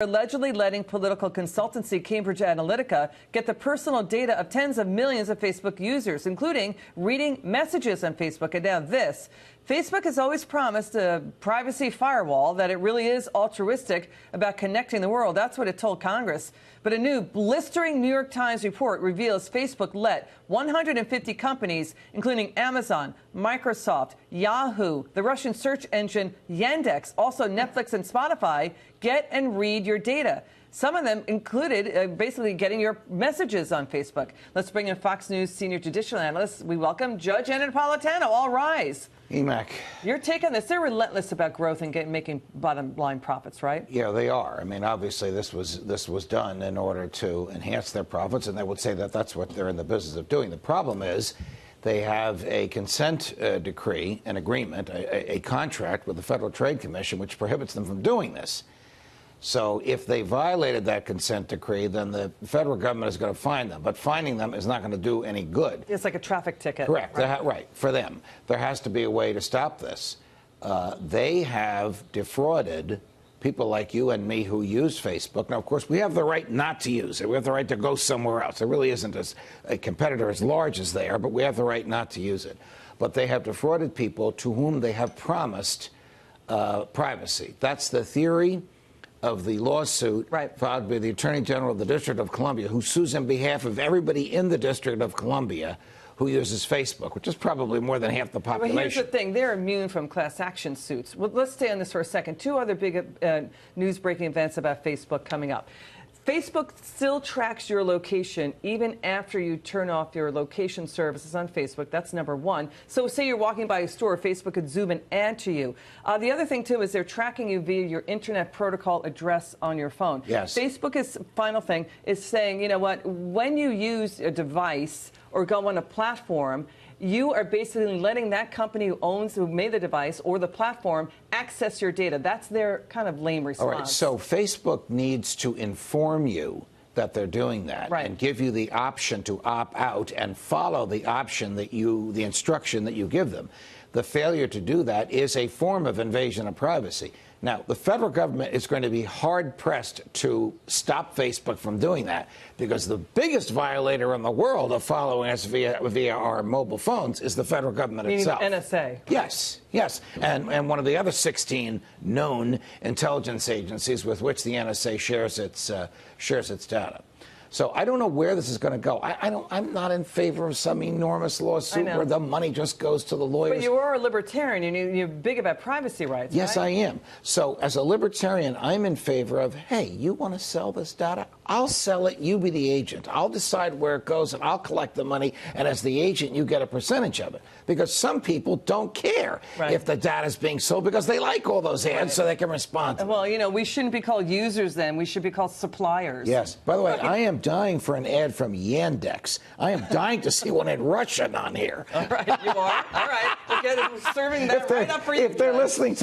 Allegedly letting political consultancy Cambridge Analytica get the personal data of tens of millions of Facebook users, including reading messages on Facebook. And now this. Facebook has always promised a privacy firewall, that it really is altruistic about connecting the world. That's what it told Congress. But a new blistering New York Times report reveals Facebook let 150 companies, including Amazon, Microsoft, Yahoo, the Russian search engine Yandex, also Netflix and Spotify, get and read your data. Some of them included basically getting your messages on Facebook. Let's bring in Fox News senior judicial analyst. We welcome Judge Anna Napolitano. All rise. EMAC. Your take on this? They're relentless about growth and making bottom line profits, right? Yeah, they are. I mean, obviously, this was done in order to enhance their profits, and they would say that that's what they're in the business of doing. The problem is they have a consent decree, an agreement, a contract with the Federal Trade Commission, which prohibits them from doing this. So if they violated that consent decree, then the federal government is going to fine them. But fining them is not going to do any good. It's like a traffic ticket. Correct. Right. For them. There has to be a way to stop this. They have defrauded people like you and me who use Facebook. Now, of course, we have the right not to use it. We have the right to go somewhere else. There really isn't a competitor as large as they are, but we have the right not to use it. But they have defrauded people to whom they have promised privacy. That's the theory of the lawsuit filed by the Attorney General of the District of Columbia, who sues on behalf of everybody in the District of Columbia who uses Facebook, which is probably more than half the population. Well, here's the thing. They're immune from class action suits. Well, let's stay on this for a second. Two other big news-breaking events about Facebook coming up. Facebook still tracks your location even after you turn off your location services on Facebook. That's number one. So say you're walking by a store, Facebook could zoom and add to you. The other thing, too, is they're tracking you via your Internet Protocol address on your phone. Yes. Facebook is, final thing, is saying, you know what, when you use a device or go on a platform, you are basically letting that company who made the device or the platform access your data. That's their kind of lame response. All right, so Facebook needs to inform you that they're doing that and give you the option to opt out and follow the option that the instruction that you give them. The failure to do that is a form of invasion of privacy. Now, the federal government is going to be hard-pressed to stop Facebook from doing that, because the biggest violator in the world of following us via our mobile phones is the federal government itself. The NSA. Yes, yes. And one of the other 16 known intelligence agencies with which the NSA shares its data. So I don't know where this is going to go. I'm not in favor of some enormous lawsuit where the money just goes to the lawyers. But you are a libertarian, and you're big about privacy rights, Yes, right? I am. So as a libertarian, I'm in favor of, hey, you want to sell this data? I'll sell it. You be the agent. I'll decide where it goes, and I'll collect the money. And as the agent, you get a percentage of it. Because some people don't care if the data is being sold, because they like all those ads so they can respond to them. Well, you know, we shouldn't be called users then. We should be called suppliers. Yes. By the way, I am dying for an ad from Yandex. I am dying to see one in Russian on here. All right, you are. All right. We're serving that right up for you. If they're listening to